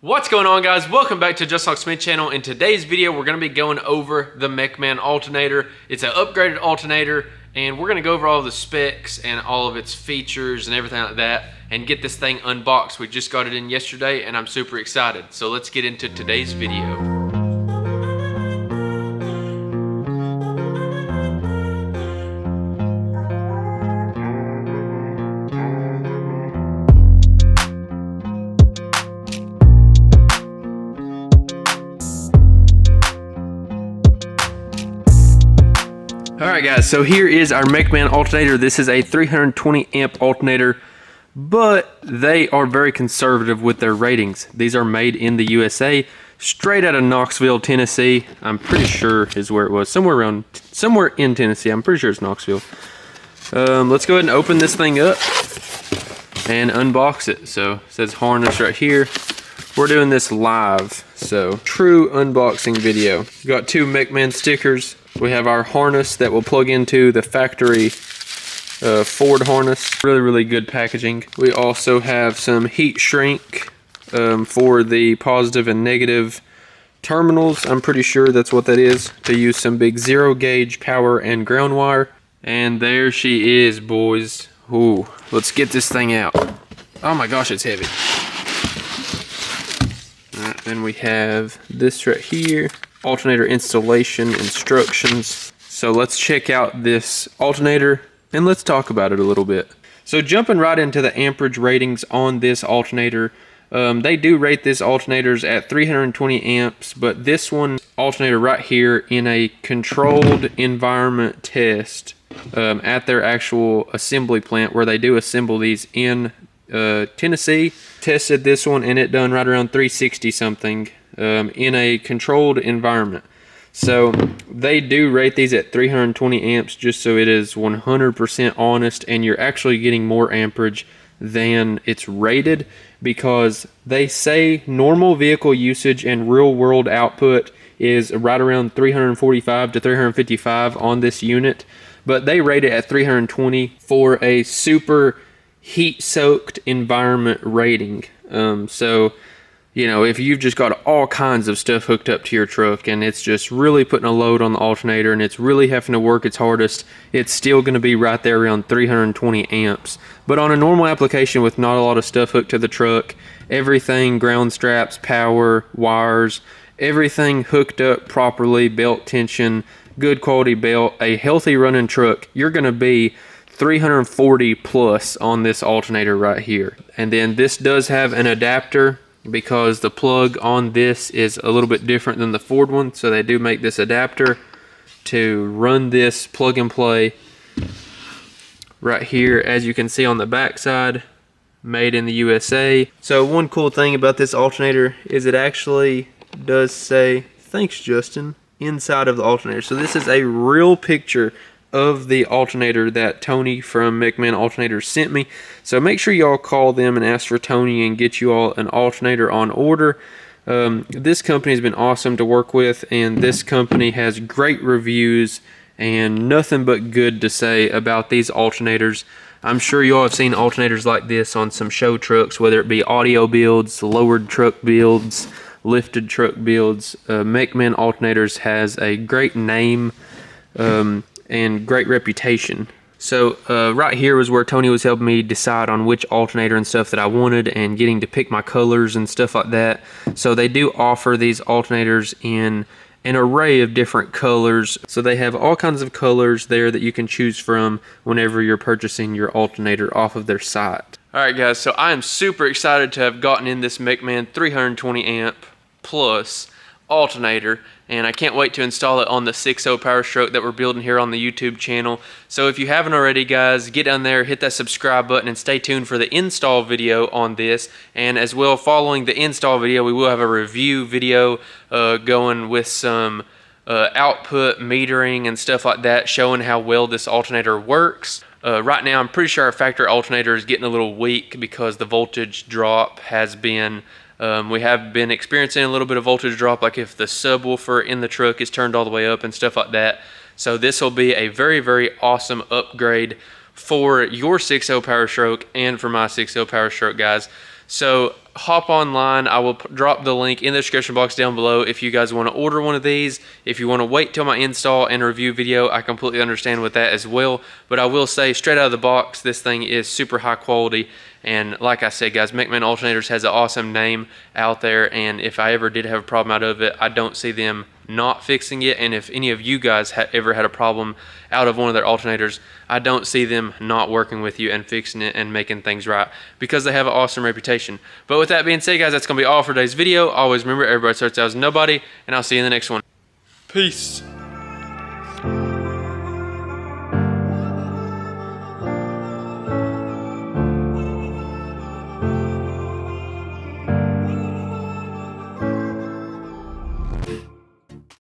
What's going on, guys? Welcome back to Just Like Smith channel. In today's video, we're going to be going over the Mechman alternator. It's an upgraded alternator, and we're going to go over all the specs and all of its features and everything like that and get this thing unboxed. We just got it in yesterday, and I'm super excited. So let's get into today's video. Alright guys, so here is our Mechman alternator. This is a 320 amp alternator, but they are very conservative with their ratings. These are made in the USA, straight out of Knoxville, Tennessee. I'm pretty sure is where it was, somewhere in Tennessee. I'm pretty sure it's Knoxville. Let's go ahead and open this thing up and unbox it. So it says harness right here. We're doing this live, so true unboxing video. We've got two Mechman stickers. We have our harness that will plug into the factory Ford harness. Really good packaging. We also have some heat shrink for the positive and negative terminals. I'm pretty sure that's what that is. To use some big 0 gauge power and ground wire. And there she is, boys. Ooh, let's get this thing out. Oh my gosh, it's heavy. Alright, then we have this right here. Alternator installation instructions. So let's check out this alternator and let's talk about it a little bit. So jumping right into the amperage ratings on this alternator, they do rate this alternators at 320 amps, but this one alternator right here in a controlled environment test at their actual assembly plant where they do assemble these in Tennessee, tested this one and it done right around 360 something. In a controlled environment. So they do rate these at 320 amps just so it is 100% honest and you're actually getting more amperage than it's rated, because they say normal vehicle usage and real world output is right around 345 to 355 on this unit, but they rate it at 320 for a super heat soaked environment rating. So you know, if you've just got all kinds of stuff hooked up to your truck and it's just really putting a load on the alternator and it's really having to work its hardest, it's still going to be right there around 320 amps. But on a normal application with not a lot of stuff hooked to the truck, everything, ground straps, power, wires, everything hooked up properly, belt tension, good quality belt, a healthy running truck, you're going to be 340 plus on this alternator right here. And then this does have an adapter, because the plug on this is a little bit different than the Ford one, so they do make this adapter to run this plug and play right here, as you can see on the back side, made in the USA. So one cool thing about this alternator is it actually does say thanks Justin inside of the alternator. So this is a real picture of the alternator that Tony from Mechman Alternator sent me. So make sure y'all call them and ask for Tony and get you all an alternator on order. This company has been awesome to work with, and this company has great reviews and nothing but good to say about these alternators. I'm sure y'all have seen alternators like this on some show trucks, whether it be audio builds, lowered truck builds, lifted truck builds. Mechman Alternators has a great name and great reputation. So right here was where Tony was helping me decide on which alternator and stuff that I wanted and getting to pick my colors and stuff like that. So they do offer these alternators in an array of different colors. So they have all kinds of colors there that you can choose from whenever you're purchasing your alternator off of their site. Alright guys, so I am super excited to have gotten in this Mechman 320 amp plus alternator, and I can't wait to install it on the 6.0 Powerstroke that we're building here on the YouTube channel. So if you haven't already, guys, get down there, hit that subscribe button, and stay tuned for the install video on this. And as well, following the install video, we will have a review video going with some output metering and stuff like that, showing how well this alternator works. Right now, I'm pretty sure our factory alternator is getting a little weak because the voltage drop has been we have been experiencing a little bit of voltage drop, like if the subwoofer in the truck is turned all the way up and stuff like that. So this will be a very awesome upgrade for your 6.0 Powerstroke and for my 6.0 Powerstroke, guys. So hop online. I will drop the link in the description box down below if you guys want to order one of these. If you want to wait till my install and review video, I completely understand with that as well. But I will say, straight out of the box, this thing is super high quality. And like I said, guys, Mechman Alternators has an awesome name out there, and if I ever did have a problem out of it, I don't see them not fixing it. And if any of you guys ever had a problem out of one of their alternators, I don't see them not working with you and fixing it and making things right, because they have an awesome reputation. But with that being said, guys, that's going to be all for today's video. Always remember, everybody starts out as nobody, and I'll see you in the next one. Peace.